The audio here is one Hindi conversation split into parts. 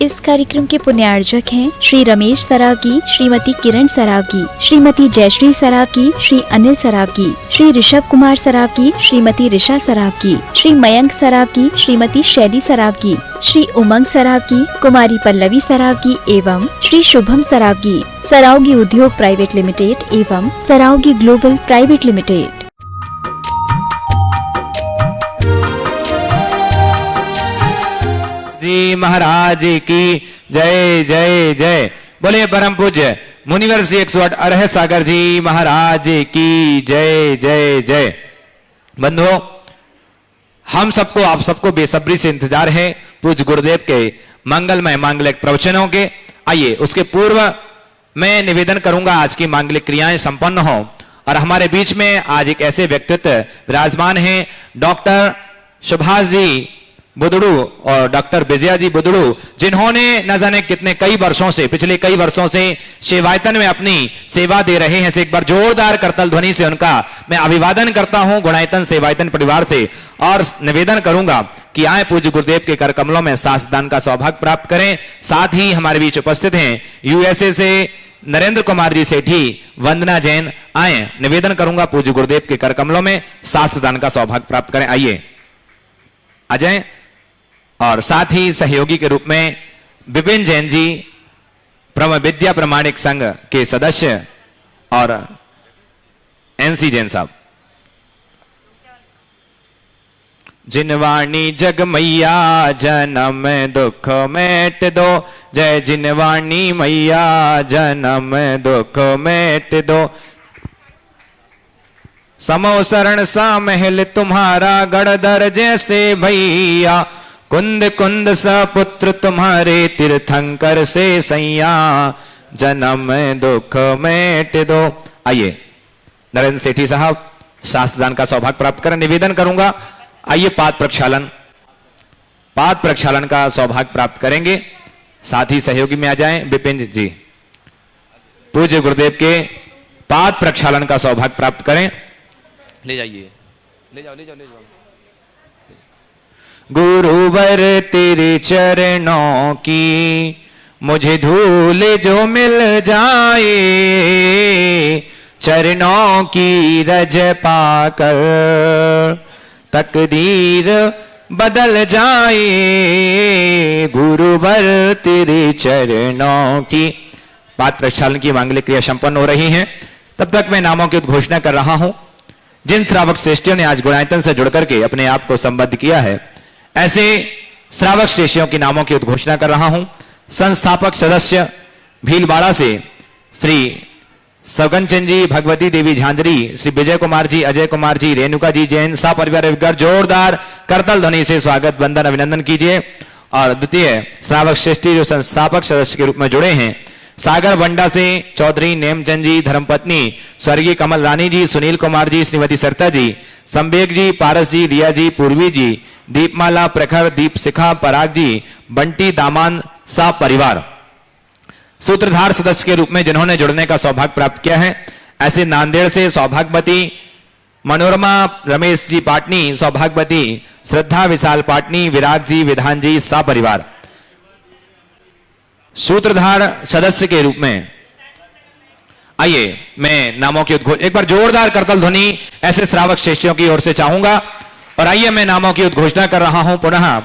इस कार्यक्रम के पुण्यार्जक हैं श्री रमेश सरावगी, श्रीमती किरण सरावगी, श्रीमती जयश्री सरावगी, श्री अनिल सरावगी, श्री ऋषभ कुमार सरावगी, श्रीमती ऋषा सरावगी, श्री मयंक सरावगी, श्रीमती शैली सरावगी, श्री उमंग सरावगी, कुमारी पल्लवी सरावगी एवं श्री शुभम सरावगी, सरावगी उद्योग प्राइवेट लिमिटेड एवं सरावगी ग्लोबल प्राइवेट लिमिटेड। जी महाराज की जय जय जय। बोले परम पूज्य मुनिवर श्री 108 अरहत सागर जी महाराज की जय जय जय। बंधुओं, हम सबको आप सबको बेसब्री से इंतजार है पूज्य गुरुदेव के मंगलमय मांगलिक प्रवचनों के। आइए उसके पूर्व मैं निवेदन करूंगा आज की मांगलिक क्रियाएं संपन्न हो और हमारे बीच में आज एक ऐसे व्यक्तित्व विराजमान हैं डॉक्टर सुभाष जी बुदड़ू और डॉक्टर विजया जी बुदड़ू, जिन्होंने न जाने कितने पिछले कई वर्षों से सेवायतन में अपनी सेवा दे रहे हैं। एक बार जोरदार करतल ध्वनि से उनका मैं अभिवादन करता हूं गुणायतन सेवायतन परिवार से और निवेदन करूंगा कि आए पूज्य गुरुदेव के कर कमलों में शास्त्रदान का सौभाग्य प्राप्त करें। साथ ही हमारे बीच उपस्थित हैं यूएसए से नरेंद्र कुमार जी सेठी, वंदना जैन, आए निवेदन करूंगा पूज्य गुरुदेव के कर कमलों में शास्त्रदान का सौभाग्य प्राप्त करें। आइए अजय और साथ ही सहयोगी के रूप में विपिन जैन जी, विद्या प्रमाणिक संघ के सदस्य और एनसी जैन साहब। जिनवाणी जग मैया जन्म दुख मेट दो, जय जिनवाणी मैया जन्म दुख मेट दो। समो शरण सा महल तुम्हारा गढ़धर जैसे भैया, कुंद कुंद सा पुत्र तुम्हारे तीर्थंकर से सैया, जन्म दुख मेट दो। आइए नरेंद्र सेठी साहब शास्त्रदान का सौभाग्य प्राप्त कर निवेदन करूंगा। आइए पाद प्रक्षालन का सौभाग्य प्राप्त करेंगे। साथ ही सहयोगी में आ जाएं विपिन जी, पूज्य गुरुदेव के पाद प्रक्षालन का सौभाग्य प्राप्त करें। ले जाइए, ले जाओ ले जाओ ले जाओ। गुरुवर तेरे चरणों की मुझे धूल जो मिल जाए, चरणों की रज पाकर तकदीर बदल जाए, गुरुवर तेरे चरणों की। पाद प्रक्षालन की मांगलिक क्रिया संपन्न हो रही है। तब तक मैं नामों की उद्घोषणा कर रहा हूं। जिन श्रावक श्रेष्ठियों ने आज गुणायतन से जुड़कर के अपने आप को संबद्ध किया है, ऐसे श्रावक श्रेष्ठियों के नामों की उद्घोषणा कर रहा हूं। संस्थापक सदस्य भीलवाड़ा से श्री सगनचंद जी, भगवती देवी झांझरी, श्री विजय कुमार जी, अजय कुमार जी, रेणुका जी जैन सा परिवार, जोरदार करतल ध्वनि से स्वागत वंदन अभिनंदन कीजिए। और द्वितीय श्रावक श्रेष्ठी जो संस्थापक सदस्य के रूप में जुड़े हैं, सागर बंडा से चौधरी नेमचंद जी, धर्मपत्नी स्वर्गीय कमल रानी जी, सुनील कुमार जी, श्रीमती सरता जी, संवेग जी, पारस जी, रिया जी, पूर्वी जी, दीपमाला, प्रखर, दीप शिखा, पराग जी, बंटी दामान सा परिवार सूत्रधार सदस्य के रूप में जिन्होंने जुड़ने का सौभाग्य प्राप्त किया है। ऐसे नांदेड़ से सौभाग्यवती मनोरमा रमेश जी पाटनी, सौभाग्यवती श्रद्धा विशाल पाटनी, विराग जी, विधान जी सा परिवार सूत्रधार सदस्य के रूप में। आइए मैं नामों की एक बार जोरदार करतल ध्वनि ऐसे श्रावक श्रेष्ठियों की ओर से चाहूंगा। और आइए मैं नामों की उद्घोषणा कर रहा हूं पुनः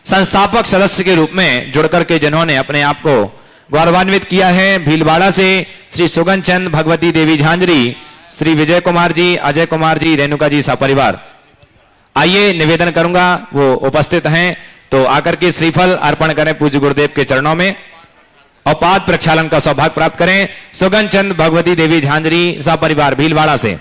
संस्थापक सदस्य के रूप में जुड़कर के जिन्होंने अपने आप को गौरवान्वित किया है। भीलवाड़ा से श्री सुगन चंद, भगवती देवी झांझरी, श्री विजय कुमार जी, अजय कुमार जी, रेणुका जी सा परिवार। आइए निवेदन करूंगा वो उपस्थित हैं तो आकर के श्रीफल अर्पण करें पूज्य गुरुदेव के चरणों में और पाद प्रक्षालन का सौभाग्य प्राप्त करें। सुगन चंद, भगवती देवी झांझरी सा परिवार भीलवाड़ा से।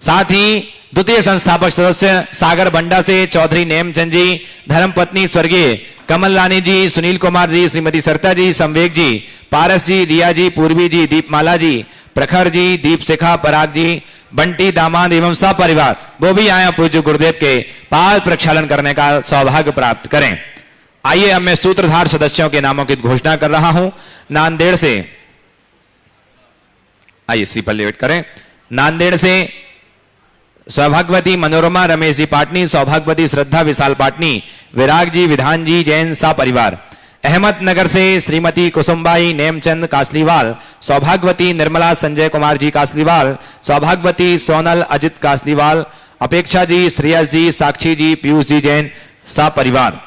साथ ही द्वितीय संस्थापक सदस्य सागर बंडा से चौधरी नेमचंद जी, धर्मपत्नी स्वर्गीय कमल रानी जी, सुनील कुमार जी, श्रीमती सरता जी, संवेग जी, पारस जी, रिया जी, पूर्वी जी, दीपमाला जी, प्रखर जी, दीप शिखा, पराग जी, बंटी दामाद एवं सब परिवार वो भी आए पूज्य गुरुदेव के पाद प्रक्षालन करने का सौभाग्य प्राप्त करें। आइए अब मैं सूत्रधार सदस्यों के नामों की घोषणा कर रहा हूं। नांदेड़ से आइए श्रीफल वेट करें। नांदेड़ से सौभाग्यवती मनोरमा रमेश जी पाटनी, सौभाग्यवती श्रद्धा विशाल पाटनी, विराग जी, विधान जी जैन सा परिवार। अहमदनगर से श्रीमती कुसुमबाई नेमचंद कासलीवाल, सौभाग्यवती निर्मला संजय कुमार जी कासलीवाल, सौभाग्यवती सोनल अजित कासलीवाल, अपेक्षा जी, श्रेयस जी, साक्षी जी, पीयूष जी जैन सपरिवार।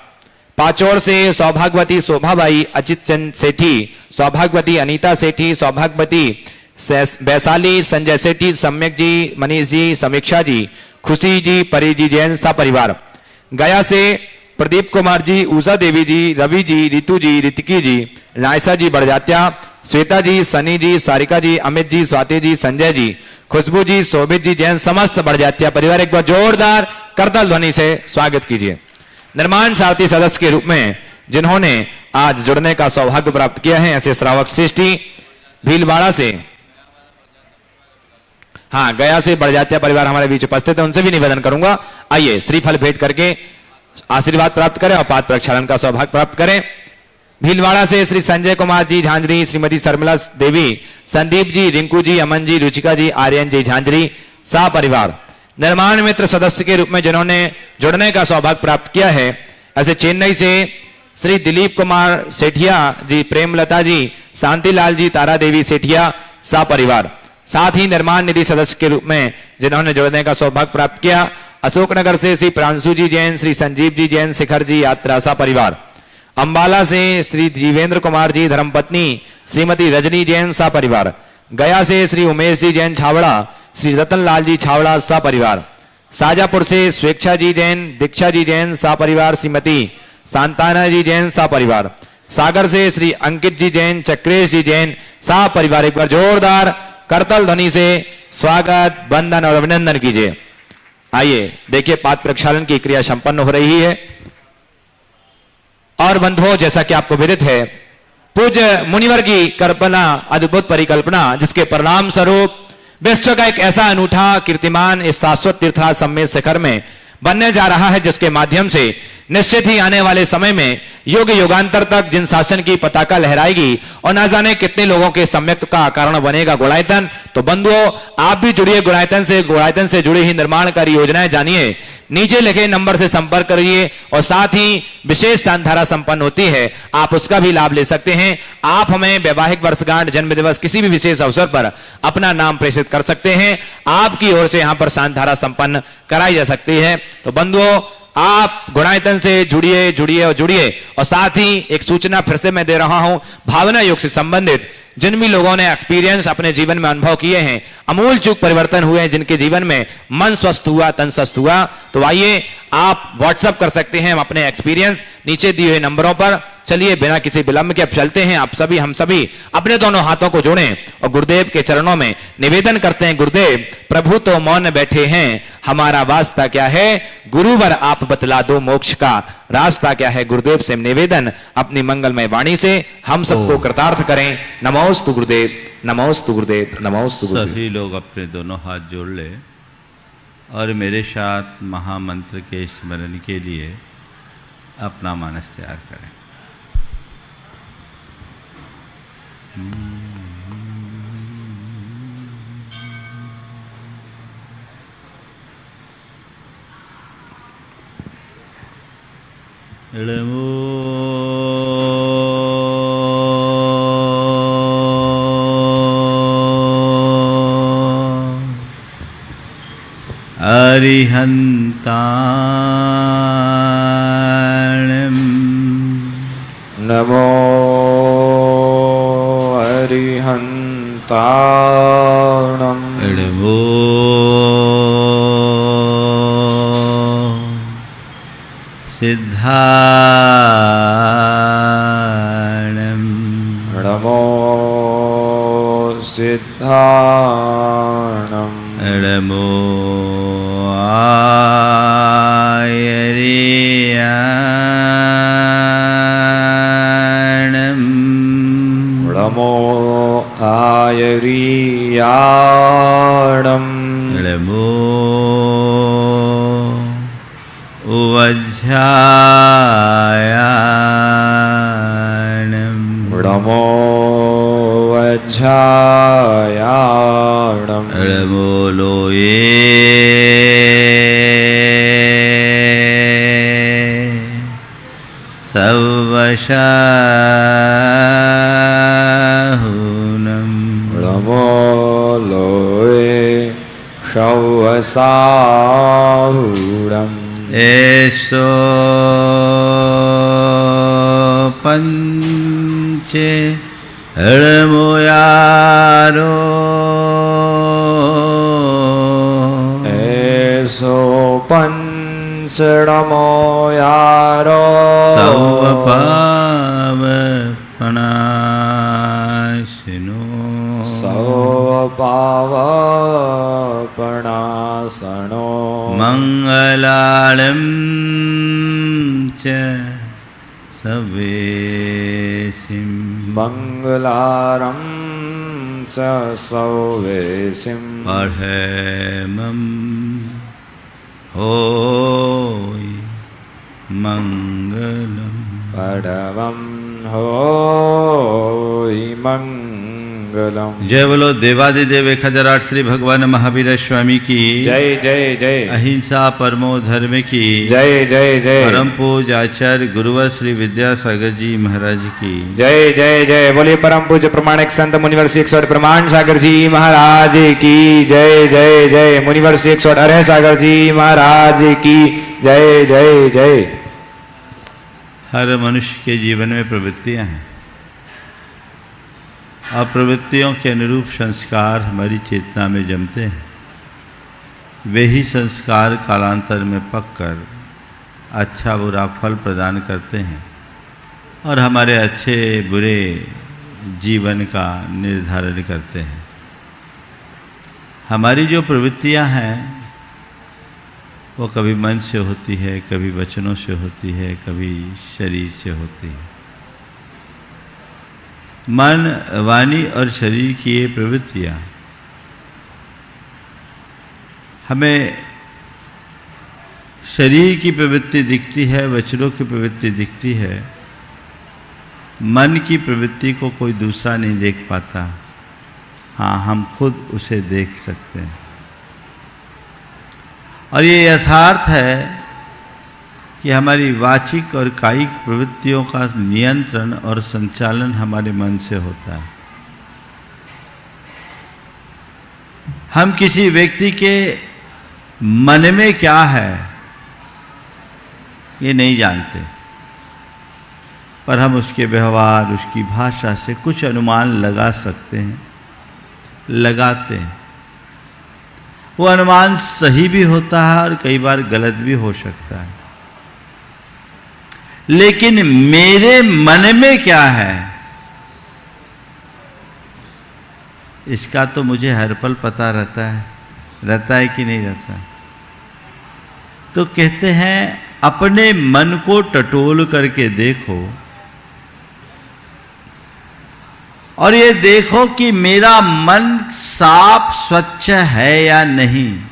पाचौर से सौभाग्यवती शोभाबाई अजित चंद सेठी, सौभाग्यवती अनीता सेठी, सौभाग्यवती वैशाली संजय सेठी, सम्यक जी, मनीष जी, समीक्षा जी, खुशी जी, परी जी जैन सपरिवार। गया से प्रदीप कुमार जी, उषा देवी जी, रवि जी, रितु जी, रितिकी जी, नायसा जी बड़जात्या, श्वेता जी, सनी जी, सारिका जी, अमित जी, स्वाति जी, संजय जी, खुशबू जी, शोभित जी जैन समस्त बड़जात्या परिवार एक बार जोरदार करताल ध्वनि से स्वागत कीजिए। निर्माण सारथी सदस्य के रूप में जिन्होंने आज जुड़ने का सौभाग्य प्राप्त किया है ऐसे श्रावक श्रेष्ठी भीलवाड़ा से, हाँ गया से बड़जात्या परिवार हमारे बीच उपस्थित है, उनसे भी निवेदन करूंगा आइए श्रीफल भेंट करके आशीर्वाद प्राप्त करें और पाद प्रक्षालन का सौभाग्य प्राप्त करें। भीलवाड़ा से श्री संजय कुमार जी झांझरी, श्रीमती शर्मिला देवी, संदीप जी, रिंकू जी, अमन जी, रुचिका जी, आर्यन जी झांझरी सा परिवार। निर्माण मित्र सदस्य के रूप में जिन्होंने जुड़ने का सौभाग्य प्राप्त किया है ऐसे चेन्नई से श्री दिलीप कुमार सेठिया जी, प्रेमलता जी, शांतिलाल जी, तारा देवी सेठिया सा परिवार। साथ ही निर्माण निधि सदस्य के रूप में जिन्होंने जुड़ने का सौभाग्य प्राप्त किया अशोकनगर से श्री प्रांशु जी जैन, श्री संजीव जी जैन, शिखर जी यात्रा सा परिवार। अंबाला से श्री जीवेंद्र कुमार जी, धर्मपत्नी श्रीमती रजनी जैन सा परिवार। गया से श्री उमेश जी जैन छावड़ा, श्री रतनलाल जी छावड़ा सा परिवार। शाजापुर से स्वेच्छा जी जैन, दीक्षा जी जैन सा परिवार, श्रीमती सांताना जी जैन सा परिवार। सागर से श्री अंकित जी जैन, चक्रेश जी जैन सा परिवार एक बार जोरदार करतल ध्वनि से स्वागत, वंदन और अभिनंदन कीजिए। आइए देखिए पाद प्रक्षालन की क्रिया संपन्न हो रही है। और बंधुओं जैसा कि आपको विदित है पूज्य मुनिवर की कल्पना, अद्भुत परिकल्पना जिसके परिणाम स्वरूप विश्व का एक ऐसा अनूठा कीर्तिमान इस शाश्वत तीर्थराज सम्मेद शिखर में बनने जा रहा है जिसके माध्यम से निश्चित ही आने वाले समय में युग युगांतर तक जिन शासन की पताका लहराएगी और ना जाने कितने लोगों के सम्यक्त का कारण बनेगा गुणायतन। तो बंधुओं आप भी जुड़िए गुणायतन से जुड़ी ही निर्माणकारी योजनाएं जानिए, नीचे लिखे नंबर से संपर्क करिए और साथ ही विशेष शानधारा संपन्न होती है आप उसका भी लाभ ले सकते हैं। आप हमें वैवाहिक वर्षगांठ, जन्म दिवस, किसी भी विशेष अवसर पर अपना नाम प्रेषित कर सकते हैं, आपकी ओर से यहां पर शानधारा संपन्न कराई जा सकती है। तो बंधुओं आप गुणायतन से जुड़िए और साथ ही एक सूचना फिर से मैं दे रहा हूं, भावना योग से संबंधित जिन भी लोगों ने एक्सपीरियंस अपने जीवन में अनुभव किए हैं, अमूल चूक परिवर्तन हुए हैं, जिनके जीवन में मन स्वस्थ हुआ, तन स्वस्थ हुआ, तो आइए आप व्हाट्सएप कर सकते हैं अपने एक्सपीरियंस नीचे दिए हुए नंबरों पर। चलिए बिना किसी विलंब के अब चलते हैं, आप सभी हम सभी अपने दोनों हाथों को जोड़ें और गुरुदेव के चरणों में निवेदन करते हैं। गुरुदेव प्रभु तो मौन बैठे हैं, हमारा वास्ता क्या है, गुरुवर आप बतला दो मोक्ष का रास्ता क्या है। गुरुदेव से निवेदन अपनी मंगलमय वाणी से हम सबको कृतार्थ करें। नमोस्तु गुरुदेव, नमोस्तु गुरुदेव, नमोस्तु गुरुदेव। सभी लोग अपने दोनों हाथ जोड़ ले और मेरे साथ महामंत्र के स्मरण के लिए अपना मानस तैयार करें। अरिहन्ताणं नमो अरिहन्ताणं नमो सिद्धाणं नमो सिद्धाणं नमो आयर्याणं नमो आयर्याणं नमो वज्रायाणं नमो वज्रायाणं नमो लोये शवसाहुनं नमो लोए शवसाहुरम् एषो पंचे हृमोयारो एषो पंचड़मोयारो सौपावपनाशिनो सौपावपनाशनो मंगलालं च सवेसिं मंगलारं च सौवेसिं पठेमं होय मंगलम् परमं होय मंगलम्। जय बोलो देवादिदेव 1008 श्री भगवान महावीर स्वामी की जय जय जय। अहिंसा परमो धर्म की जय जय जय। परम पूज्य आचार्य गुरुवर श्री विद्यासागर जी महाराज की जय जय जय। बोलिए परम पूज्य प्रमाणिक संत मुनिवर श्री 108 प्रमाण सागर जी महाराज की जय जय जय। मुनिवर श्री 108 अरह सागर जी महाराज की जय जय जय। हर मनुष्य के जीवन में प्रवृत्तियां हैं और प्रवृत्तियों के अनुरूप संस्कार हमारी चेतना में जमते हैं। वे ही संस्कार कालांतर में पककर अच्छा बुरा फल प्रदान करते हैं और हमारे अच्छे बुरे जीवन का निर्धारण करते हैं। हमारी जो प्रवृत्तियां हैं वो कभी मन से होती है, कभी वचनों से होती है, कभी शरीर से होती है। मन, वाणी और शरीर की ये प्रवृत्तियां हमें शरीर की प्रवृत्ति दिखती है, वचनों की प्रवृत्ति दिखती है। मन की प्रवृत्ति को कोई दूसरा नहीं देख पाता। हाँ, हम खुद उसे देख सकते हैं और ये यथार्थ है कि हमारी वाचिक और कायिक प्रवृत्तियों का नियंत्रण और संचालन हमारे मन से होता है। हम किसी व्यक्ति के मन में क्या है ये नहीं जानते, पर हम उसके व्यवहार, उसकी भाषा से कुछ अनुमान लगा सकते हैं, लगाते हैं। वो अनुमान सही भी होता है और कई बार गलत भी हो सकता है, लेकिन मेरे मन में क्या है इसका तो मुझे हर पल पता रहता है कि नहीं रहता। तो कहते हैं अपने मन को टटोल करके देखो और ये देखो कि मेरा मन साफ स्वच्छ है या नहीं।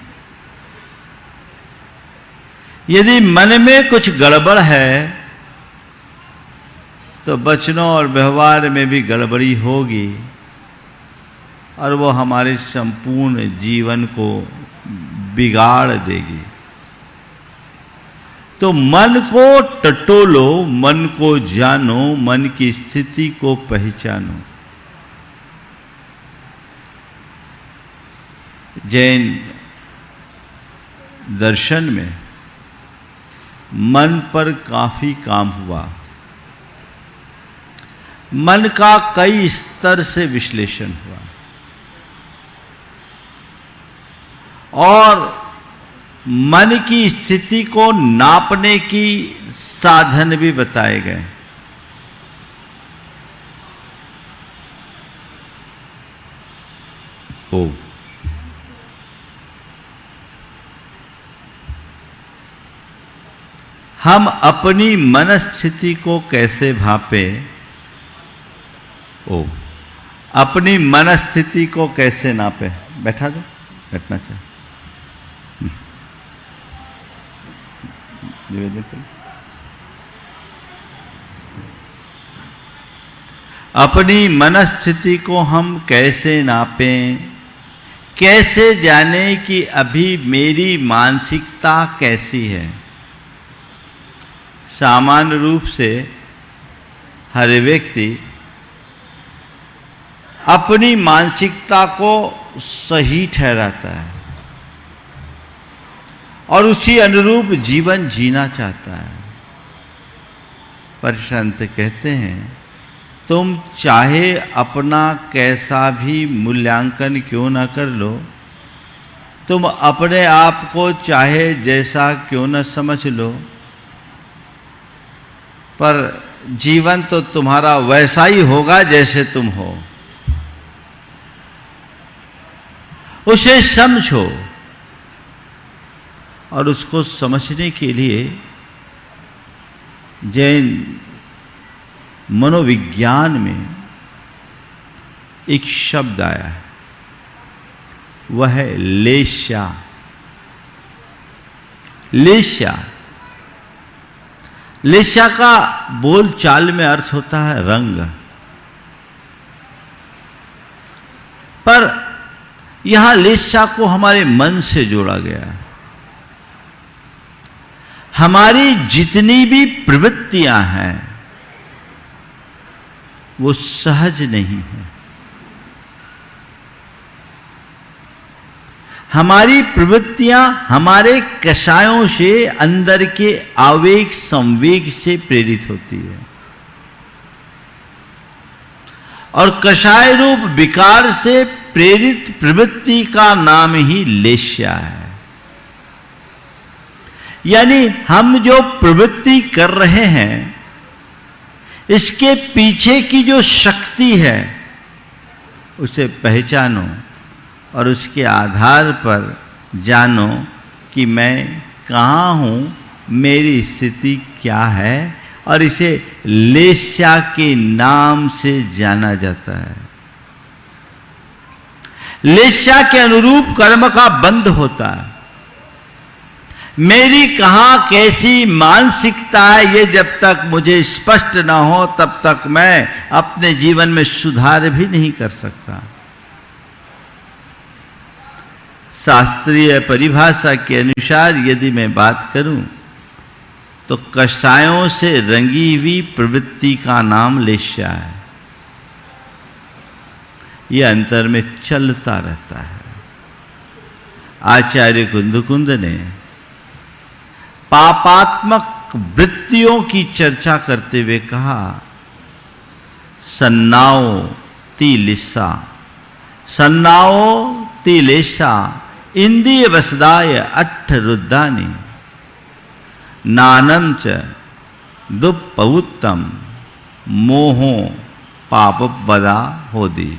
यदि मन में कुछ गड़बड़ है तो वचनों और व्यवहार में भी गड़बड़ी होगी और वो हमारे संपूर्ण जीवन को बिगाड़ देगी। तो मन को टटोलो, मन को जानो, मन की स्थिति को पहचानो। जैन दर्शन में मन पर काफी काम हुआ। मन का कई स्तर से विश्लेषण हुआ और मन की स्थिति को नापने की साधन भी बताए गए। हम अपनी मनस्थिति को कैसे भापें? अपनी मनस्थिति को कैसे नापें? बैठा दो, बैठना चाहिए। अपनी मनस्थिति को हम कैसे नापें? कैसे जाने कि अभी मेरी मानसिकता कैसी है? सामान्य रूप से हर व्यक्ति अपनी मानसिकता को सही ठहराता है और उसी अनुरूप जीवन जीना चाहता है। पर संत कहते हैं, तुम चाहे अपना कैसा भी मूल्यांकन क्यों न कर लो, तुम अपने आप को चाहे जैसा क्यों न समझ लो, पर जीवन तो तुम्हारा वैसा ही होगा जैसे तुम हो। उसे समझो, और उसको समझने के लिए जैन मनोविज्ञान में एक शब्द आया है, वह है लेश्या। लेश्या, लेश्या का बोल चाल में अर्थ होता है रंग, पर यहां लेश्या को हमारे मन से जोड़ा गया है। हमारी जितनी भी प्रवृत्तियां हैं वो सहज नहीं है। हमारी प्रवृत्तियां हमारे कषायों से, अंदर के आवेग संवेग से प्रेरित होती है, और कषाय रूप विकार से प्रेरित प्रवृत्ति का नाम ही लेश्या है। यानी हम जो प्रवृत्ति कर रहे हैं, इसके पीछे की जो शक्ति है उसे पहचानो और उसके आधार पर जानो कि मैं कहाँ हूँ, मेरी स्थिति क्या है, और इसे लेश्या के नाम से जाना जाता है। लेश्या के अनुरूप कर्म का बंध होता है। मेरी कहां कैसी मानसिकता है, ये जब तक मुझे स्पष्ट ना हो तब तक मैं अपने जीवन में सुधार भी नहीं कर सकता। शास्त्रीय परिभाषा के अनुसार यदि मैं बात करूं तो कषायों से रंगी हुई प्रवृत्ति का नाम लेश्या है। यह अंतर में चलता रहता है। आचार्य कुंद ने पापात्मक वृत्तियों की चर्चा करते हुए कहा, सन्नाओ तिलिसा, सन्नाओ तिलेशा इंद्रिय वसदाय अट्ठ रुद्धानि नानम च दुप्पउत्तम मोहो पापवदा होदी।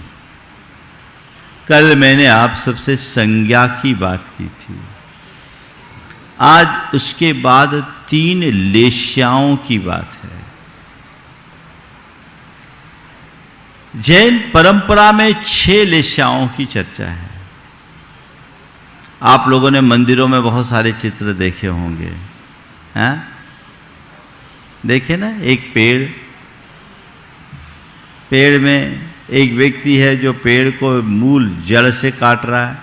कल मैंने आप सबसे संज्ञा की बात की थी। आज उसके बाद 3 लेश्याओं की बात है। जैन परंपरा में 6 लेश्याओं की चर्चा है। आप लोगों ने मंदिरों में बहुत सारे चित्र देखे होंगे, हैं? देखे ना, एक पेड़ में एक व्यक्ति है जो पेड़ को मूल जड़ से काट रहा है,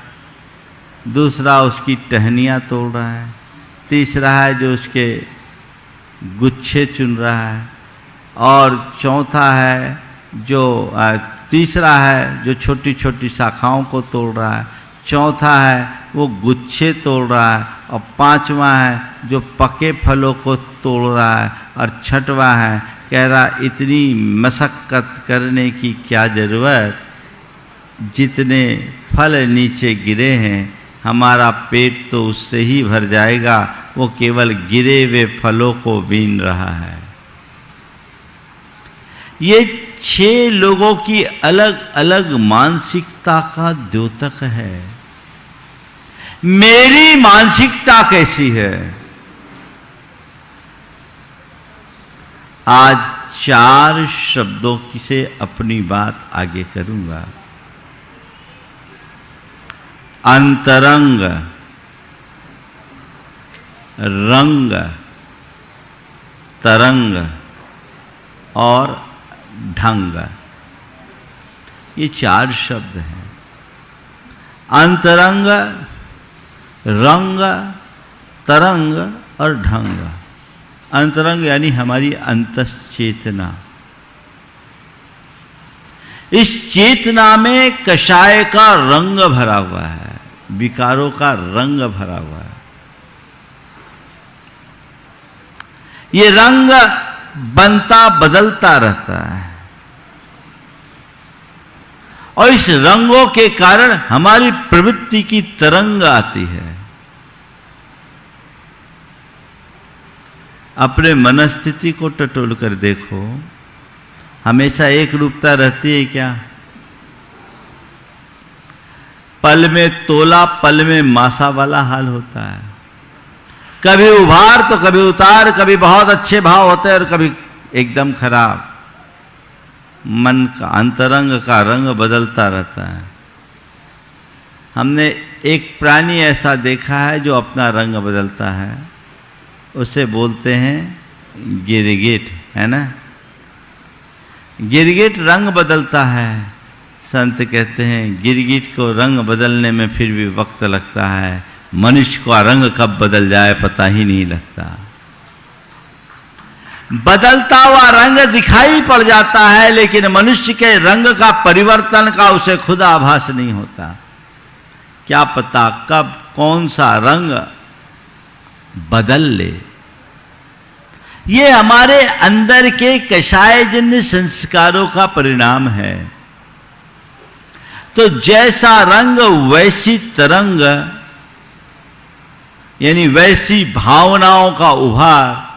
दूसरा उसकी टहनियाँ तोड़ रहा है, तीसरा है जो उसके गुच्छे चुन रहा है, और चौथा है जो तीसरा है जो छोटी छोटी शाखाओं को तोड़ रहा है, चौथा है वो गुच्छे तोड़ रहा है, और पांचवा है जो पके फलों को तोड़ रहा है, और छठवां है कह रहा इतनी मशक्कत करने की क्या ज़रूरत, जितने फल नीचे गिरे हैं हमारा पेट तो उससे ही भर जाएगा, वो केवल गिरे हुए फलों को बीन रहा है। ये 6 लोगों की अलग अलग मानसिकता का द्योतक है। मेरी मानसिकता कैसी है? आज 4 शब्दों से अपनी बात आगे करूंगा। अंतरंग, रंग, तरंग और ढंग, ये 4 शब्द हैं। अंतरंग, रंग, तरंग और ढंग। अंतरंग यानी हमारी अंतश्चेतना, इस चेतना में कषाय का रंग भरा हुआ है, विकारों का रंग भरा हुआ है। ये रंग बनता बदलता रहता है और इस रंगों के कारण हमारी प्रवृत्ति की तरंग आती है। अपने मनस्थिति को टटोल कर देखो, हमेशा एक रूपता रहती है क्या? पल में तोला पल में मासा वाला हाल होता है। कभी उभार तो कभी उतार, कभी बहुत अच्छे भाव होते हैं और कभी एकदम खराब। मन का अंतरंग का रंग बदलता रहता है। हमने एक प्राणी ऐसा देखा है जो अपना रंग बदलता है, उसे बोलते हैं गिरगिट, है ना। गिरगिट रंग बदलता है। संत कहते हैं गिरगिट को रंग बदलने में फिर भी वक्त लगता है, मनुष्य का रंग कब बदल जाए पता ही नहीं लगता। बदलता हुआ रंग दिखाई पड़ जाता है, लेकिन मनुष्य के रंग का परिवर्तन का उसे खुद आभास नहीं होता। क्या पता कब कौन सा रंग बदल ले। ये हमारे अंदर के कषायजन्य संस्कारों का परिणाम है। तो जैसा रंग वैसी तरंग, यानी वैसी भावनाओं का उभार।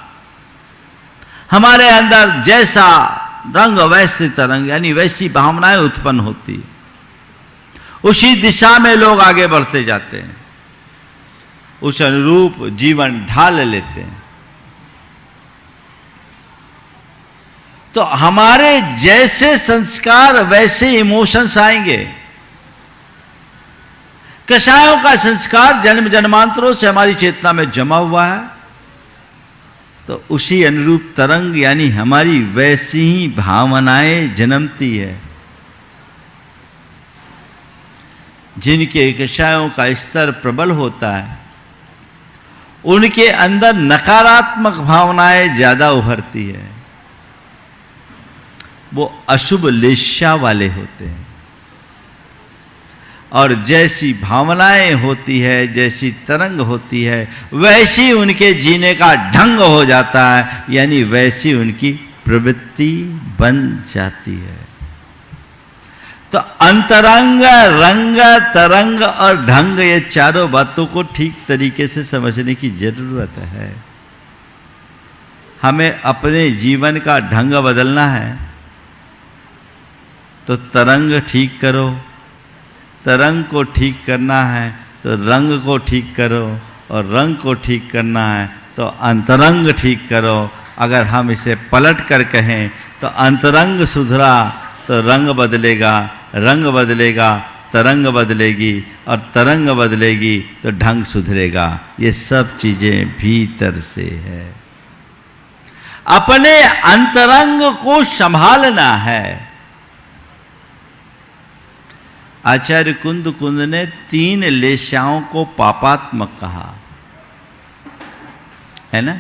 हमारे अंदर जैसा रंग वैसी तरंग, यानी वैसी भावनाएं उत्पन्न होती, उसी दिशा में लोग आगे बढ़ते जाते हैं, उस अनुरूप जीवन ढाल लेते हैं। तो हमारे जैसे संस्कार वैसे इमोशंस आएंगे। कषायों का संस्कार जन्म जन्मांतरों से हमारी चेतना में जमा हुआ है, तो उसी अनुरूप तरंग यानी हमारी वैसी ही भावनाएं जन्मती है। जिनके कषायों का स्तर प्रबल होता है, उनके अंदर नकारात्मक भावनाएं ज्यादा उभरती है। वो अशुभ लेशा वाले होते हैं। और जैसी भावनाएं होती है, जैसी तरंग होती है, वैसी उनके जीने का ढंग हो जाता है, यानी वैसी उनकी प्रवृत्ति बन जाती है। तो अंतरंग, रंग, तरंग और ढंग, ये चारों बातों को ठीक तरीके से समझने की जरूरत है। हमें अपने जीवन का ढंग बदलना है, तो तरंग ठीक करो। तरंग को ठीक करना है तो रंग को ठीक करो, और रंग को ठीक करना है तो अंतरंग ठीक करो। अगर हम इसे पलट कर कहें तो अंतरंग सुधरा तो रंग बदलेगा, रंग बदलेगा तरंग बदलेगी, और तरंग बदलेगी तो ढंग सुधरेगा। ये सब चीजें भीतर से है। अपने अंतरंग को संभालना है। आचार्य कुंद कुंद ने 3 लेशाओं को पापात्मक कहा, है ना।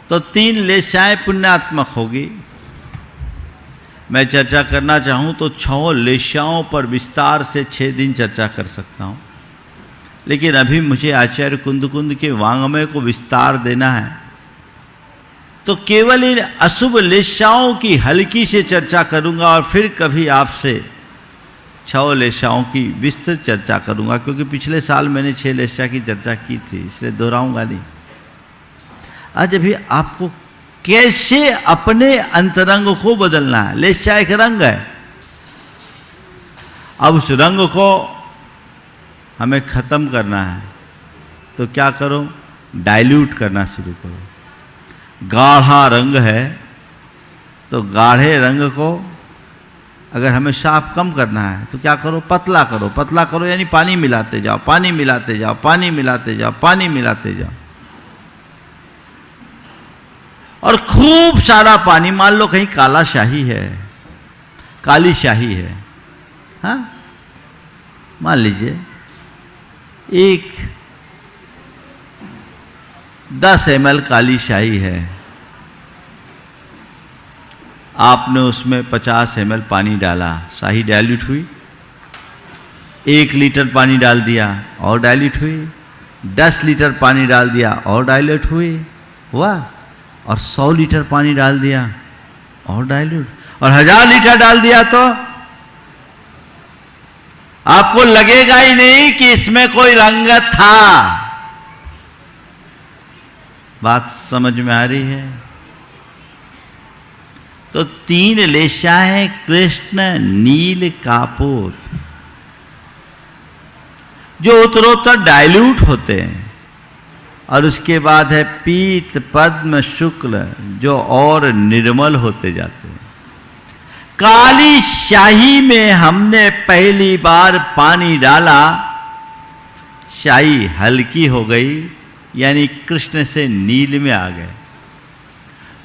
तो 3 लेशाएं पुण्यात्मक होगी। मैं चर्चा करना चाहूं तो 6 लेशाओं पर विस्तार से 6 दिन चर्चा कर सकता हूं, लेकिन अभी मुझे आचार्य कुंद कुंद के वाङ्मय को विस्तार देना है, तो केवल इन अशुभ लेशाओं की हल्की से चर्चा करूंगा और फिर कभी आपसे 6 लेशाओं की विस्तृत चर्चा करूंगा, क्योंकि पिछले साल मैंने 6 लेशा की चर्चा की थी, इसलिए दोहराऊंगा नहीं। आज अभी आपको कैसे अपने अंतरंग को बदलना है। लेशा एक रंग है, अब उस रंग को हमें खत्म करना है, तो क्या करो, डाइल्यूट करना शुरू करो। गाढ़ा रंग है तो गाढ़े रंग को अगर हमें साफ कम करना है तो क्या करो, पतला करो। पतला करो यानी पानी मिलाते जाओ, पानी मिलाते जाओ, पानी मिलाते जाओ, पानी मिलाते जाओ, और खूब सारा पानी। मान लो कहीं काला शाही है, काली शाही है, हाँ, मान लीजिए एक 10 ml काली शाही है, आपने उसमें 50 ml पानी डाला, शाही डाइल्यूट हुई। 1 लीटर पानी डाल दिया और डाइल्यूट हुई। 10 लीटर पानी डाल दिया और डाइल्यूट हुआ। और 100 लीटर पानी डाल दिया और डाइल्यूट, और 1000 लीटर डाल दिया तो आपको लगेगा ही नहीं कि इसमें कोई रंग था। बात समझ में आ रही है? तो 3 लेशाएं कृष्ण नील कापोत जो उत्तरोत्तर डाइल्यूट होते हैं, और उसके बाद है पीत पद्म शुक्ल जो और निर्मल होते जाते हैं। काली शाही में हमने पहली बार पानी डाला, शाही हल्की हो गई, यानी कृष्ण से नील में आ गए।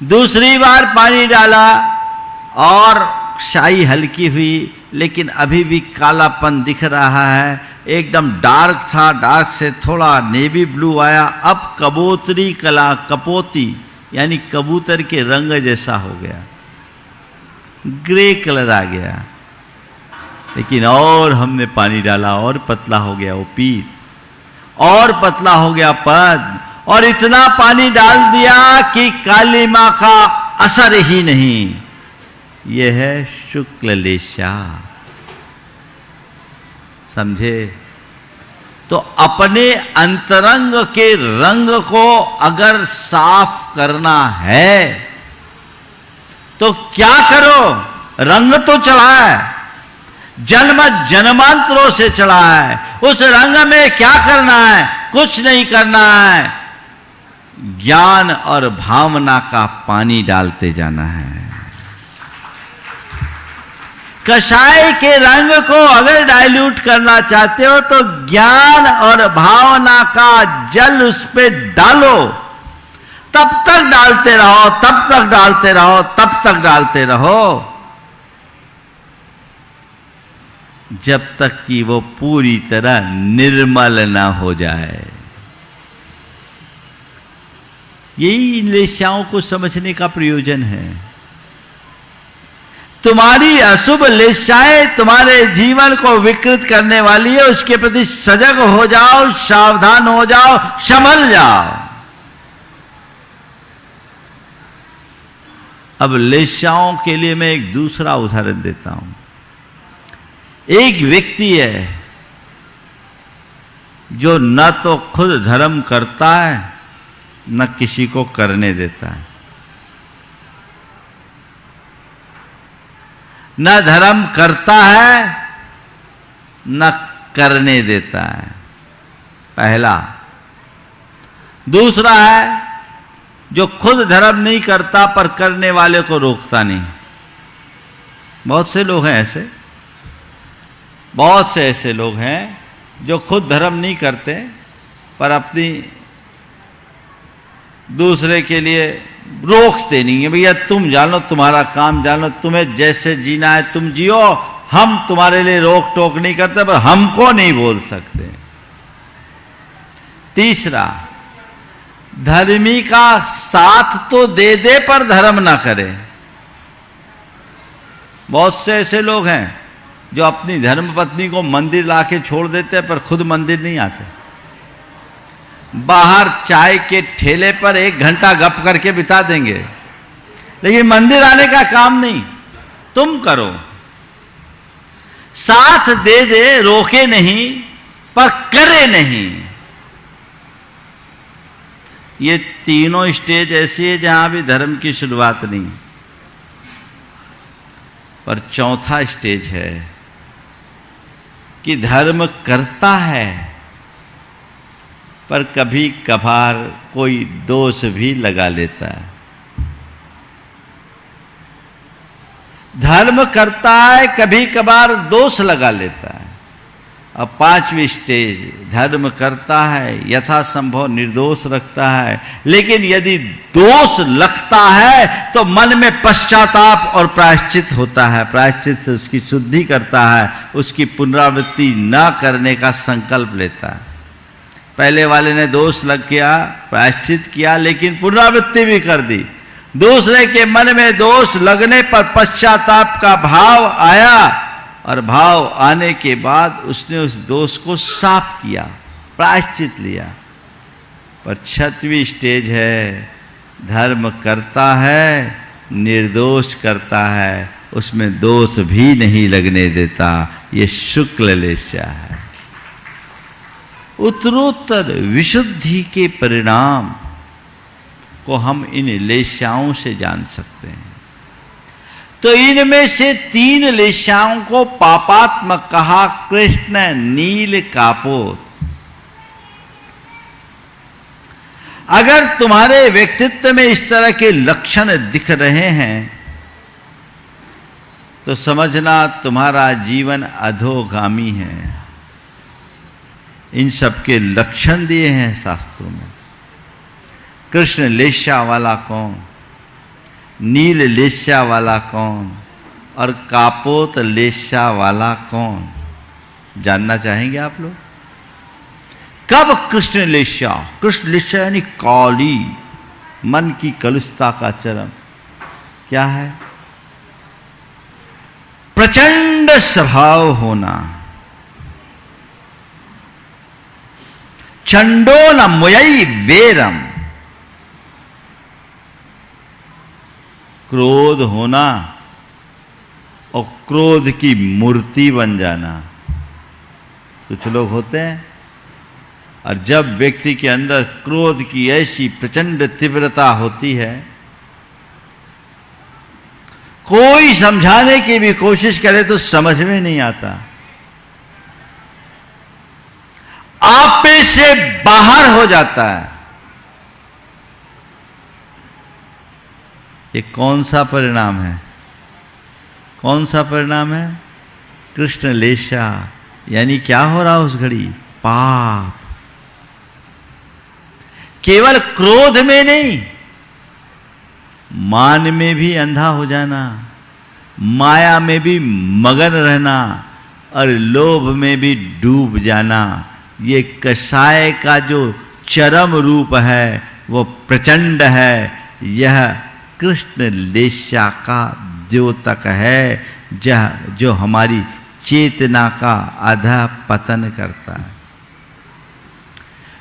दूसरी बार पानी डाला और शाही हल्की हुई, लेकिन अभी भी कालापन दिख रहा है। एकदम डार्क था, डार्क से थोड़ा नेवी ब्लू आया, अब कबूतरी कला कपोती यानी कबूतर के रंग जैसा हो गया, ग्रे कलर आ गया। लेकिन और हमने पानी डाला और पतला हो गया वो पीत, और पतला हो गया पद, और इतना पानी डाल दिया कि काली मां का असर ही नहीं। यह है शुक्ल लेशा। समझे? तो अपने अंतरंग के रंग को अगर साफ करना है तो क्या करो? रंग तो चढ़ा है, जन्म जन्मांतरों से चढ़ा है, उस रंग में क्या करना है? कुछ नहीं करना है, ज्ञान और भावना का पानी डालते जाना है। कषाय के रंग को अगर डाइल्यूट करना चाहते हो तो ज्ञान और भावना का जल उस पे डालो, तब तक डालते रहो, तब तक डालते रहो, तब तक डालते रहो, जब तक कि वो पूरी तरह निर्मल ना हो जाए। यही लेशाओं को समझने का प्रयोजन है। तुम्हारी अशुभ लेशाएं तुम्हारे जीवन को विकृत करने वाली है, उसके प्रति सजग हो जाओ, सावधान हो जाओ, संभल जाओ। अब लेशाओं के लिए मैं एक दूसरा उदाहरण देता हूं। एक व्यक्ति है जो न तो खुद धर्म करता है न किसी को करने देता है, न धर्म करता है न करने देता है, पहला। दूसरा है जो खुद धर्म नहीं करता पर करने वाले को रोकता नहीं। बहुत से लोग हैं ऐसे, बहुत से ऐसे लोग हैं जो खुद धर्म नहीं करते पर अपनी दूसरे के लिए रोकते नहीं है। भैया तुम जानो, तुम्हारा काम जानो, तुम्हें जैसे जीना है तुम जियो, हम तुम्हारे लिए रोक टोक नहीं करते पर हमको नहीं बोल सकते। तीसरा, धर्मी का साथ तो दे दे पर धर्म ना करे। बहुत से ऐसे लोग हैं जो अपनी धर्म पत्नी को मंदिर लाके छोड़ देते हैं पर खुद मंदिर नहीं आते। बाहर चाय के ठेले पर 1 घंटा गप करके बिता देंगे, लेकिन मंदिर आने का काम नहीं। तुम करो, साथ दे दे, रोके नहीं पर करे नहीं। ये तीनों स्टेज ऐसी है जहां भी धर्म की शुरुआत नहीं, पर चौथा स्टेज है कि धर्म करता है पर कभी कभार कोई दोष भी लगा लेता है। धर्म करता है, कभी कभार दोष लगा लेता है। और 5वीं स्टेज, धर्म करता है, यथासंभव निर्दोष रखता है, लेकिन यदि दोष लगता है तो मन में पश्चाताप और प्रायश्चित होता है। प्रायश्चित से उसकी शुद्धि करता है, उसकी पुनरावृत्ति न करने का संकल्प लेता है। पहले वाले ने दोष लग गया, प्रायश्चित किया, लेकिन पुनरावृत्ति भी कर दी। दूसरे के मन में दोष लगने पर पश्चाताप का भाव आया और भाव आने के बाद उसने उस दोष को साफ किया, प्रायश्चित लिया। पर 6वीं स्टेज है, धर्म करता है, निर्दोष करता है, उसमें दोष भी नहीं लगने देता। ये शुक्ल लेस्या है। उत्तरोत्तर विशुद्धि के परिणाम को हम इन लेस्याओं से जान सकते हैं। तो इनमें से 3 लेस्याओं को पापात्मक कहा, कृष्ण, नील, कापोत। अगर तुम्हारे व्यक्तित्व में इस तरह के लक्षण दिख रहे हैं तो समझना तुम्हारा जीवन अधोगामी है। इन सब के लक्षण दिए हैं शास्त्रों में। कृष्ण लेस्या वाला कौन, नील लेस्या वाला कौन और कापोत लेस्या वाला कौन, जानना चाहेंगे आप लोग? कब कृष्ण लेस्या? कृष्ण लेस्या यानी काली, मन की कलुषता का चरम। क्या है? प्रचंड स्वभाव होना, चंडोलमयी वेरम, क्रोध होना और क्रोध की मूर्ति बन जाना। कुछ लोग होते हैं और जब व्यक्ति के अंदर क्रोध की ऐसी प्रचंड तीव्रता होती है, कोई समझाने की भी कोशिश करे तो समझ में नहीं आता, आपे से बाहर हो जाता है। ये कौन सा परिणाम है? कौन सा परिणाम है? कृष्ण लेस्या। यानी क्या हो रहा उस घड़ी? पाप। केवल क्रोध में नहीं, मान में भी अंधा हो जाना, माया में भी मगन रहना और लोभ में भी डूब जाना। ये कषाय का जो चरम रूप है वो प्रचंड है। यह कृष्ण लेस्या का द्योतक है जो हमारी चेतना का आधा पतन करता है।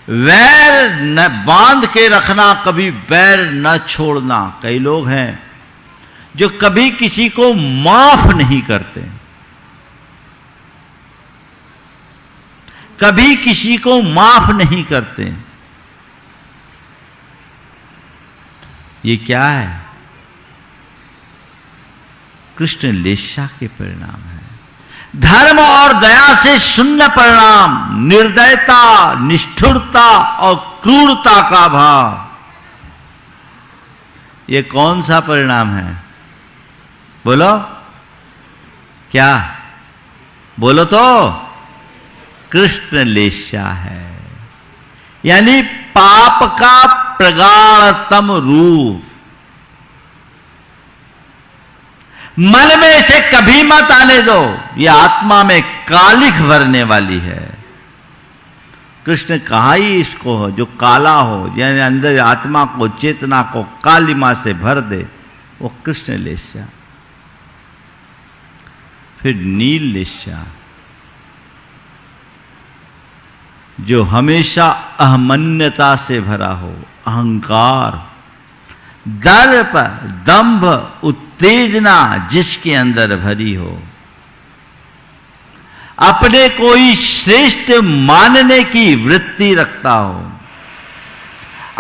वैर न बांध के रखना, कभी बैर न छोड़ना। कई लोग हैं जो कभी किसी को माफ नहीं करते, कभी किसी को माफ नहीं करते। ये क्या है? कृष्ण लेस्या के परिणाम है। धर्म और दया से शून्य परिणाम, निर्दयता, निष्ठुरता और क्रूरता का भाव। ये कौन सा परिणाम है? बोलो क्या? बोलो तो। कृष्ण लेस्या है, यानी पाप का प्रगाढ़तम रूप। मन में इसे कभी मत आने दो, यह आत्मा में कालिख भरने वाली है। कृष्ण कहा ही इसको हो जो काला हो, यानी अंदर आत्मा को, चेतना को कालिमा से भर दे, वो कृष्ण लेस्या। फिर नील लेस्या, जो हमेशा अहमन्यता से भरा हो, अहंकार, दर्प, दंभ, उत्तेजना जिसके अंदर भरी हो, अपने को ही श्रेष्ठ मानने की वृत्ति रखता हो,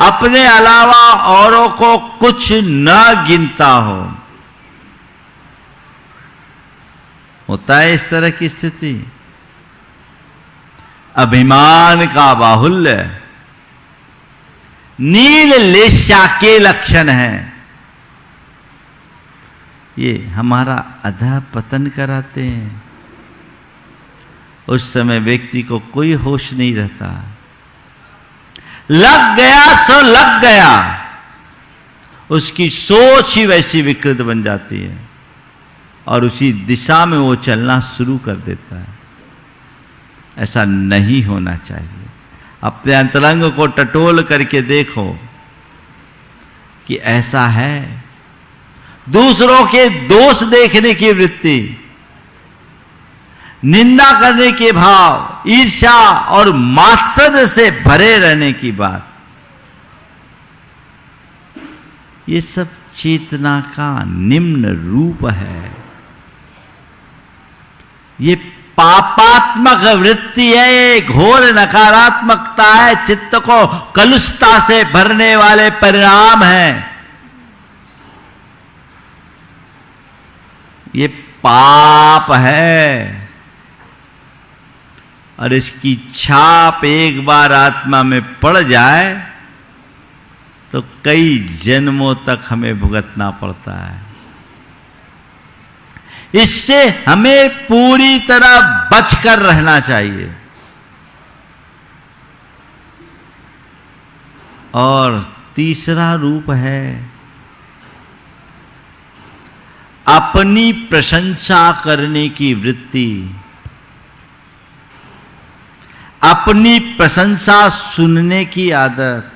अपने अलावा औरों को कुछ न गिनता हो। होता है इस तरह की स्थिति। अभिमान का बाहुल्य नील लेस्या के लक्षण है। ये हमारा अधः पतन कराते हैं। उस समय व्यक्ति को कोई होश नहीं रहता, लग गया सो लग गया, उसकी सोच ही वैसी विकृत बन जाती है और उसी दिशा में वो चलना शुरू कर देता है। ऐसा नहीं होना चाहिए। अपने अंतरंग को टटोल करके देखो कि ऐसा है। दूसरों के दोष देखने की वृत्ति, निंदा करने के भाव, ईर्ष्या और मात्सर्य से भरे रहने की बात, ये सब चेतना का निम्न रूप है। ये पापात्मक वृत्ति है, ये घोर नकारात्मकता है, चित्त को कलुषता से भरने वाले परिणाम हैं। ये पाप है और इसकी छाप एक बार आत्मा में पड़ जाए तो कई जन्मों तक हमें भुगतना पड़ता है। इससे हमें पूरी तरह बचकर रहना चाहिए। और तीसरा रूप है अपनी प्रशंसा करने की वृत्ति, अपनी प्रशंसा सुनने की आदत।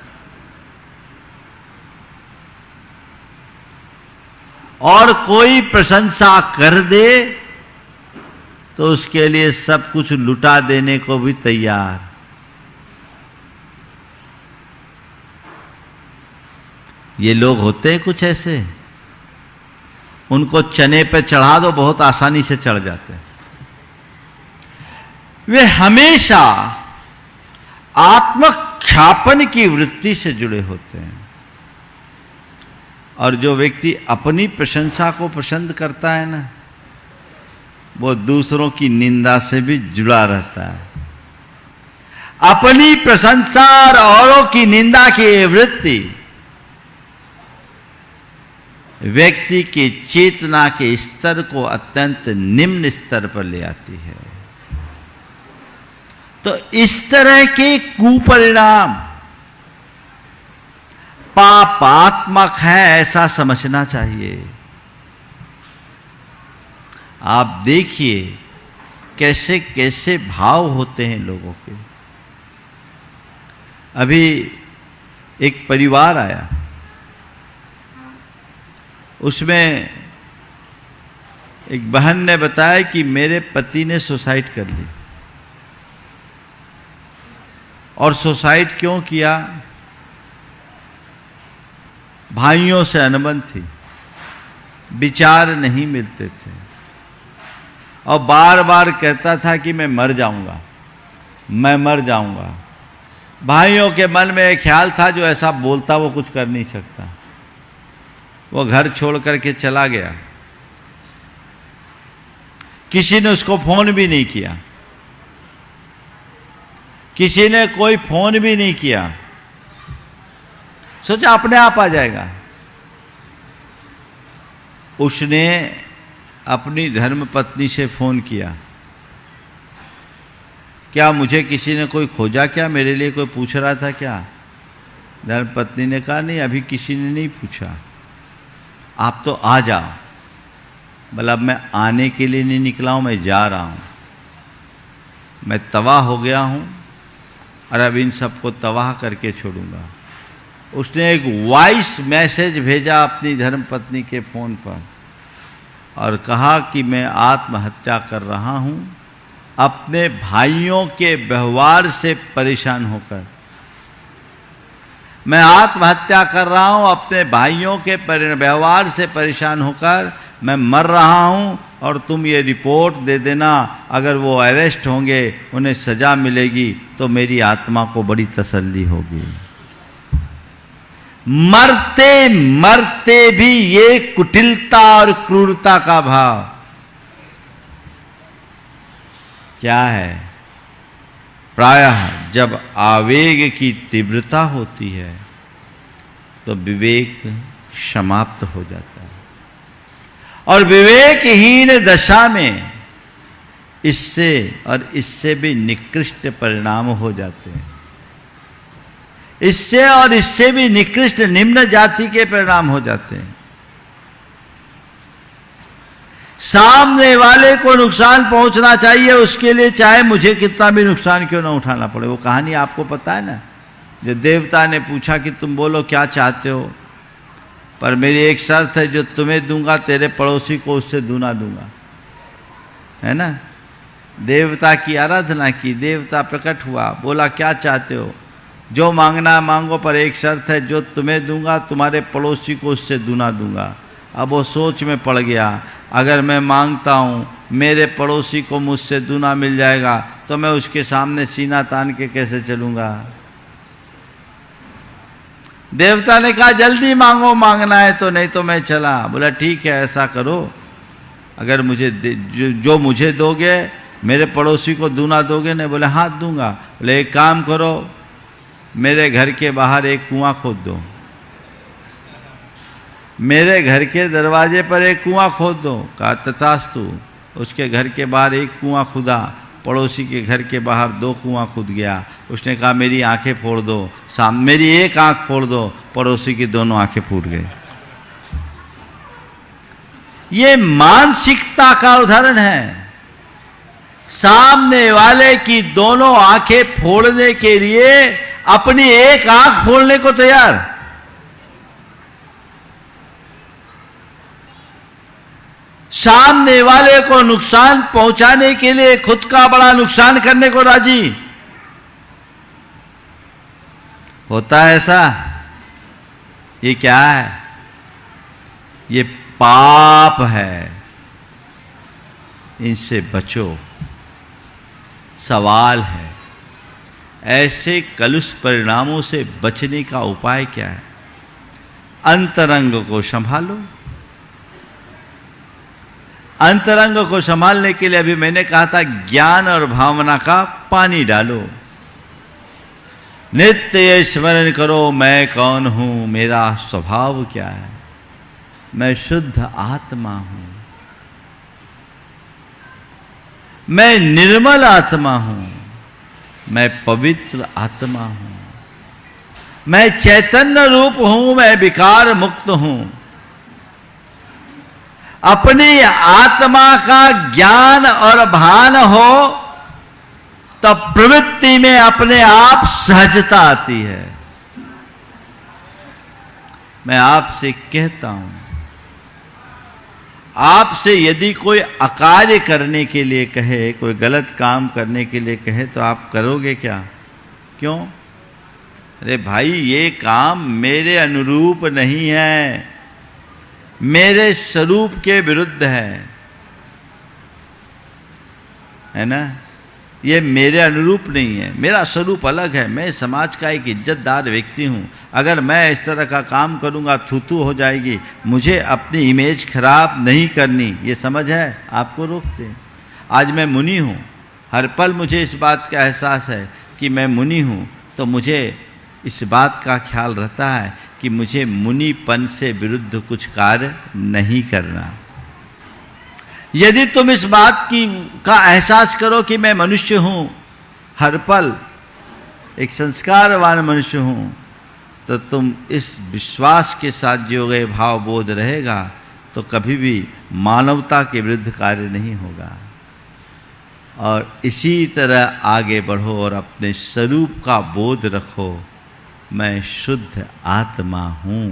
और कोई प्रशंसा कर दे तो उसके लिए सब कुछ लुटा देने को भी तैयार। ये लोग होते हैं कुछ ऐसे, उनको चने पे चढ़ा दो बहुत आसानी से चढ़ जाते हैं। वे हमेशा आत्मख्यापन की वृत्ति से जुड़े होते हैं। और जो व्यक्ति अपनी प्रशंसा को पसंद करता है ना, वो दूसरों की निंदा से भी जुड़ा रहता है। अपनी प्रशंसा और औरों की निंदा की वृत्ति व्यक्ति के चेतना के स्तर को अत्यंत निम्न स्तर पर ले आती है। तो इस तरह के कुपरिणाम पापात्मक है, ऐसा समझना चाहिए। आप देखिए कैसे कैसे भाव होते हैं लोगों के। अभी एक परिवार आया, उसमें एक बहन ने बताया कि मेरे पति ने सुसाइड कर ली। और सुसाइड क्यों किया? भाइयों से अनबन थी, विचार नहीं मिलते थे, और बार बार कहता था कि मैं मर जाऊंगा, मैं मर जाऊंगा। भाइयों के मन में एक ख्याल था जो ऐसा बोलता वो कुछ कर नहीं सकता। वो घर छोड़ करके चला गया। किसी ने उसको फोन भी नहीं किया, किसी ने कोई फोन भी नहीं किया। सोचा अपने आप आ जाएगा। उसने अपनी धर्मपत्नी से फोन किया, क्या मुझे किसी ने कोई खोजा, क्या मेरे लिए कोई पूछ रहा था क्या? धर्मपत्नी ने कहा नहीं, अभी किसी ने नहीं पूछा, आप तो आ जाओ। बोला मैं आने के लिए नहीं निकला हूं, मैं जा रहा हूं। मैं तबाह हो गया हूं और अब इन सबको तबाह करके छोड़ूंगा। उसने एक वॉइस मैसेज भेजा अपनी धर्मपत्नी के फोन पर और कहा कि मैं आत्महत्या कर रहा हूं अपने भाइयों के व्यवहार से परेशान होकर। मैं आत्महत्या कर रहा हूं अपने भाइयों के व्यवहार से परेशान होकर। मैं मर रहा हूं और तुम ये रिपोर्ट दे देना, अगर वो अरेस्ट होंगे, उन्हें सजा मिलेगी तो मेरी आत्मा को बड़ी तसल्ली होगी। मरते मरते भी ये कुटिलता और क्रूरता का भाव क्या है? प्रायः जब आवेग की तीव्रता होती है तो विवेक समाप्त हो जाता है, और विवेकहीन दशा में इससे भी निकृष्ट परिणाम हो जाते हैं। इससे और इससे भी निकृष्ट निम्न जाति के परिणाम हो जाते हैं। सामने वाले को नुकसान पहुंचना चाहिए, उसके लिए चाहे मुझे कितना भी नुकसान क्यों ना उठाना पड़े। वो कहानी आपको पता है ना, जो देवता ने पूछा कि तुम बोलो क्या चाहते हो, पर मेरी एक शर्त है, जो तुम्हें दूंगा तेरे पड़ोसी को उससे दूना दूंगा। है ना? देवता की आराधना की, देवता प्रकट हुआ, बोला क्या चाहते हो? जो मांगना मांगो, पर एक शर्त है, जो तुम्हें दूंगा तुम्हारे पड़ोसी को उससे दूना दूंगा। अब वो सोच में पड़ गया, अगर मैं मांगता हूँ मेरे पड़ोसी को मुझसे दूना मिल जाएगा तो मैं उसके सामने सीना तान के कैसे चलूंगा? देवता ने कहा जल्दी मांगो, मांगना है तो, नहीं तो मैं चला। बोला ठीक है, ऐसा करो, अगर मुझे जो मुझे दोगे मेरे पड़ोसी को दूना दोगे? नहीं। बोले हाँ दूंगा। बोले एक काम करो, मेरे घर के बाहर एक कुआं खोद दो, मेरे घर के दरवाजे पर एक कुआं खोद दो। कहा तथास्तु। उसके घर के बाहर एक कुआं खुदा, पड़ोसी के घर के बाहर 2 कुआं खुद गया। उसने कहा मेरी आंखें फोड़ दो, मेरी एक आंख फोड़ दो, पड़ोसी की दोनों आंखें फूट गई। ये मानसिकता का उदाहरण है। सामने वाले की दोनों आंखें फोड़ने के लिए अपनी एक आंख फोड़ने को तैयार। सामने वाले को नुकसान पहुंचाने के लिए खुद का बड़ा नुकसान करने को राजी। होता है ऐसा? ये क्या है? ये पाप है, इनसे बचो। सवाल है, ऐसे कलुष परिणामों से बचने का उपाय क्या है? अंतरंग को संभालो। अंतरंग को संभालने के लिए अभी मैंने कहा था ज्ञान और भावना का पानी डालो। नित्य स्मरण करो, मैं कौन हूं, मेरा स्वभाव क्या है। मैं शुद्ध आत्मा हूं, मैं निर्मल आत्मा हूं, मैं पवित्र आत्मा हूं, मैं चैतन्य रूप हूं, मैं विकार मुक्त हूं। अपनी आत्मा का ज्ञान और भान हो तब प्रवृत्ति में अपने आप सहजता आती है। मैं आपसे कहता हूं, आपसे यदि कोई अकार्य करने के लिए कहे, कोई गलत काम करने के लिए कहे, तो आप करोगे क्या? क्यों? अरे भाई ये काम मेरे अनुरूप नहीं है, मेरे स्वरूप के विरुद्ध है ना? ये मेरे अनुरूप नहीं है, मेरा स्वरूप अलग है। मैं समाज का एक इज्जतदार व्यक्ति हूँ। अगर मैं इस तरह का काम करूँगा थू हो जाएगी, मुझे अपनी इमेज खराब नहीं करनी, ये समझ है आपको रोकते। आज मैं मुनि हूँ, हर पल मुझे इस बात का एहसास है कि मैं मुनि हूँ, तो मुझे इस बात का ख्याल रहता है कि मुझे मुनिपन से विरुद्ध कुछ कार्य नहीं करना। यदि तुम इस बात का एहसास करो कि मैं मनुष्य हूं, हर पल एक संस्कारवान मनुष्य हूं, तो तुम इस विश्वास के साथ जियोगे, भाव बोध रहेगा, तो कभी भी मानवता के विरुद्ध कार्य नहीं होगा। और इसी तरह आगे बढ़ो और अपने स्वरूप का बोध रखो, मैं शुद्ध आत्मा हूं।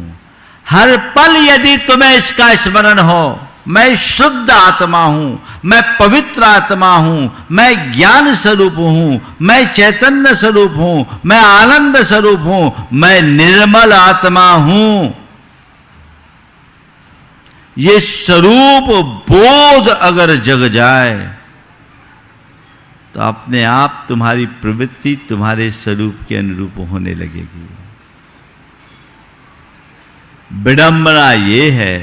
हर पल यदि तुम्हें इसका स्मरण हो, मैं शुद्ध आत्मा हूं, मैं पवित्र आत्मा हूं, मैं ज्ञान स्वरूप हूं, मैं चैतन्य स्वरूप हूं, मैं आनंद स्वरूप हूं, मैं निर्मल आत्मा हूं, ये स्वरूप बोध अगर जग जाए तो अपने आप तुम्हारी प्रवृत्ति तुम्हारे स्वरूप के अनुरूप होने लगेगी। विडंबना ये है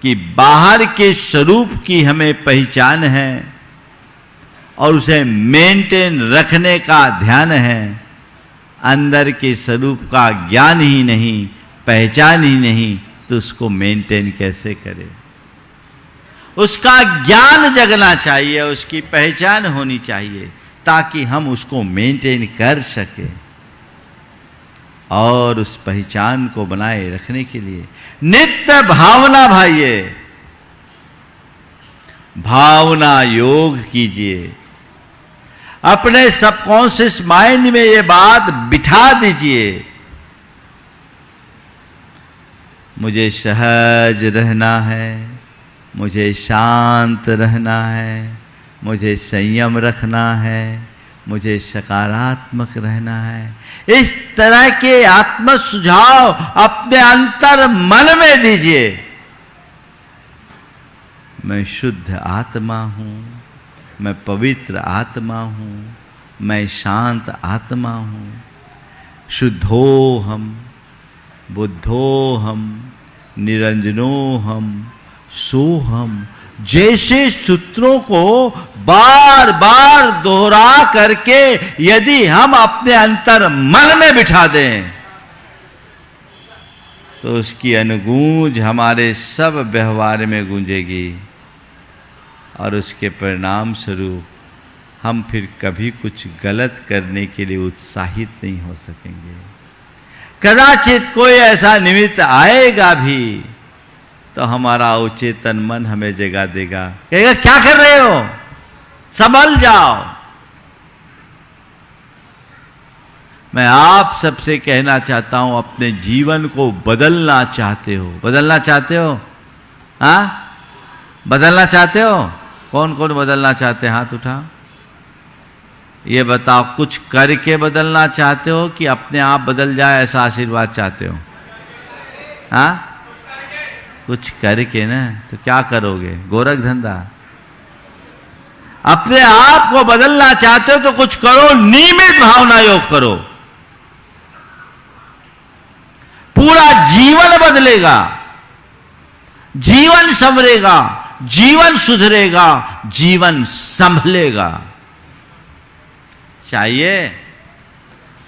कि बाहर के स्वरूप की हमें पहचान है और उसे मेंटेन रखने का ध्यान है, अंदर के स्वरूप का ज्ञान ही नहीं, पहचान ही नहीं, तो उसको मेंटेन कैसे करें? उसका ज्ञान जगना चाहिए, उसकी पहचान होनी चाहिए, ताकि हम उसको मेंटेन कर सकें। और उस पहचान को बनाए रखने के लिए नित्य भावना, भाइये भावना योग कीजिए। अपने सबकॉन्शियस माइंड में ये बात बिठा दीजिए, मुझे सहज रहना है, मुझे शांत रहना है, मुझे संयम रखना है, मुझे सकारात्मक रहना है। इस तरह के आत्म सुझाव अपने अंतर मन में दीजिए। मैं शुद्ध आत्मा हूं, मैं पवित्र आत्मा हूं, मैं शांत आत्मा हूं। शुद्धोहम बुद्धोहम निरंजनोहम सोहम जैसे सूत्रों को बार बार दोहरा करके यदि हम अपने अंतर मन में बिठा दें तो उसकी अनुगूंज हमारे सब व्यवहार में गूंजेगी और उसके परिणाम स्वरूप हम फिर कभी कुछ गलत करने के लिए उत्साहित नहीं हो सकेंगे। कदाचित कोई ऐसा निमित्त आएगा भी तो हमारा अवचेतन मन हमें जगा देगा, कहेगा क्या कर रहे हो, संभल जाओ। मैं आप सबसे कहना चाहता हूं, अपने जीवन को बदलना चाहते हो, बदलना चाहते हो? हाँ, बदलना चाहते हो? कौन कौन बदलना चाहते हैं? हाथ उठाओ। ये बताओ, कुछ करके बदलना चाहते हो कि अपने आप बदल जाए ऐसा आशीर्वाद चाहते हो? हाँ, कुछ करके ना, तो क्या करोगे? गोरख धंधा। अपने आप को बदलना चाहते हो तो कुछ करो, नियमित भावना योग करो, पूरा जीवन बदलेगा, जीवन संवरेगा, जीवन सुधरेगा, जीवन संभलेगा। चाहिए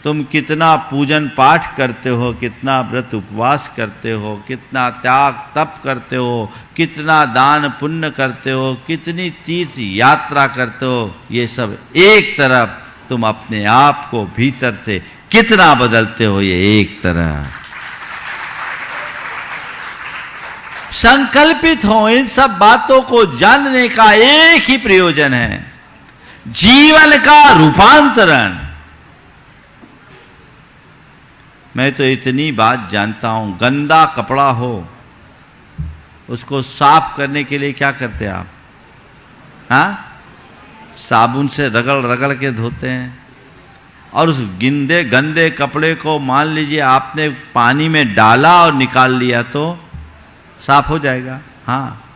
तुम कितना पूजन पाठ करते हो, कितना व्रत उपवास करते हो, कितना त्याग तप करते हो, कितना दान पुण्य करते हो, कितनी तीर्थ यात्रा करते हो, ये सब एक तरफ, तुम अपने आप को भीतर से कितना बदलते हो ये एक तरफ। संकल्पित हो, इन सब बातों को जानने का एक ही प्रयोजन है, जीवन का रूपांतरण। मैं तो इतनी बात जानता हूं, गंदा कपड़ा हो उसको साफ करने के लिए क्या करते हैं आप? हाँ, साबुन से रगड़ रगड़ के धोते हैं। और उस गंदे कपड़े को मान लीजिए आपने पानी में डाला और निकाल लिया तो साफ हो जाएगा। हाँ,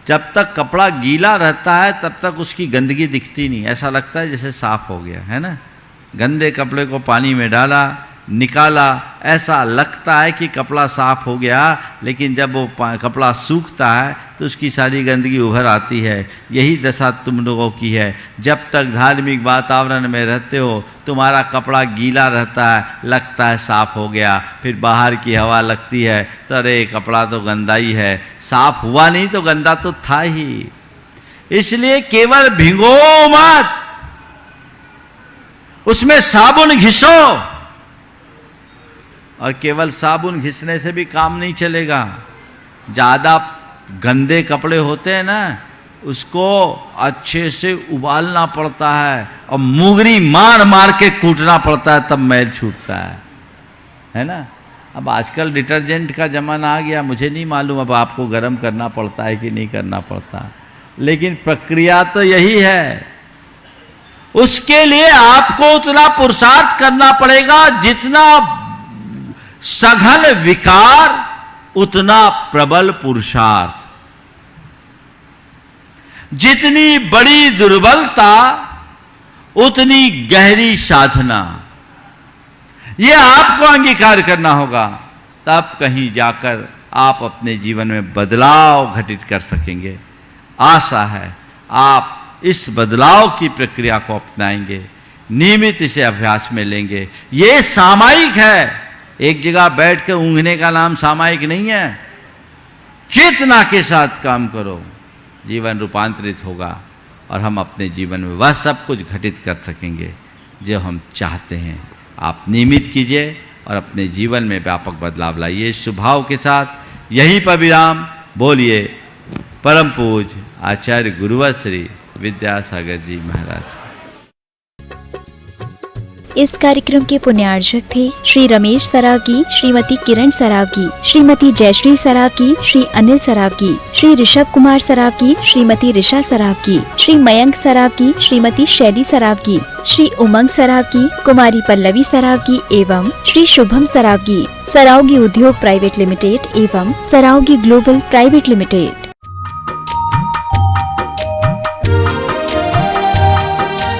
जब तक कपड़ा गीला रहता है तब तक उसकी गंदगी दिखती नहीं, ऐसा लगता है जैसे साफ हो गया, है ना। गंदे कपड़े को पानी में डाला, निकाला, ऐसा लगता है कि कपड़ा साफ हो गया, लेकिन जब वो कपड़ा सूखता है तो उसकी सारी गंदगी उभर आती है। यही दशा तुम लोगों की है। जब तक धार्मिक वातावरण में रहते हो तुम्हारा कपड़ा गीला रहता है, लगता है साफ हो गया, फिर बाहर की हवा लगती है तो अरे कपड़ा तो गंदा ही है, साफ हुआ नहीं तो गंदा तो था ही। इसलिए केवल भिगो मत, उसमें साबुन घिसो। और केवल साबुन घिसने से भी काम नहीं चलेगा, ज्यादा गंदे कपड़े होते हैं ना, उसको अच्छे से उबालना पड़ता है और मुगरी मार मार के कूटना पड़ता है, तब मैल छूटता है ना। अब आजकल डिटर्जेंट का जमाना आ गया, मुझे नहीं मालूम अब आपको गर्म करना पड़ता है कि नहीं करना पड़ता, लेकिन प्रक्रिया तो यही है। उसके लिए आपको उतना पुरुषार्थ करना पड़ेगा, जितना सघन विकार उतना प्रबल पुरुषार्थ, जितनी बड़ी दुर्बलता उतनी गहरी साधना। यह आपको अंगीकार करना होगा, तब कहीं जाकर आप अपने जीवन में बदलाव घटित कर सकेंगे। आशा है आप इस बदलाव की प्रक्रिया को अपनाएंगे, नियमित इसे अभ्यास में लेंगे। यह सामायिक है, एक जगह बैठ के ऊँघने का नाम सामायिक नहीं है। चेतना के साथ काम करो, जीवन रूपांतरित होगा और हम अपने जीवन में वह सब कुछ घटित कर सकेंगे जो हम चाहते हैं। आप नियमित कीजिए और अपने जीवन में व्यापक बदलाव लाइए। इस स्वभाव के साथ यहीं पर विराम। बोलिए परम पूज्य आचार्य गुरुवर श्री विद्यासागर जी महाराज। इस कार्यक्रम के पुण्यार्चक थे श्री रमेश सरावगी, श्रीमती किरण सरावगी, श्रीमती जयश्री सरावगी, श्री अनिल सरावगी, श्री ऋषभ कुमार सरावगी, श्रीमती ऋषा सरावगी, श्री मयंक सरावगी, श्रीमती शैली सरावगी, श्री उमंग सरावगी, कुमारी पल्लवी सरावगी एवं श्री शुभम सरावगी, सरावगी उद्योग प्राइवेट लिमिटेड एवं सरावगी ग्लोबल प्राइवेट लिमिटेड।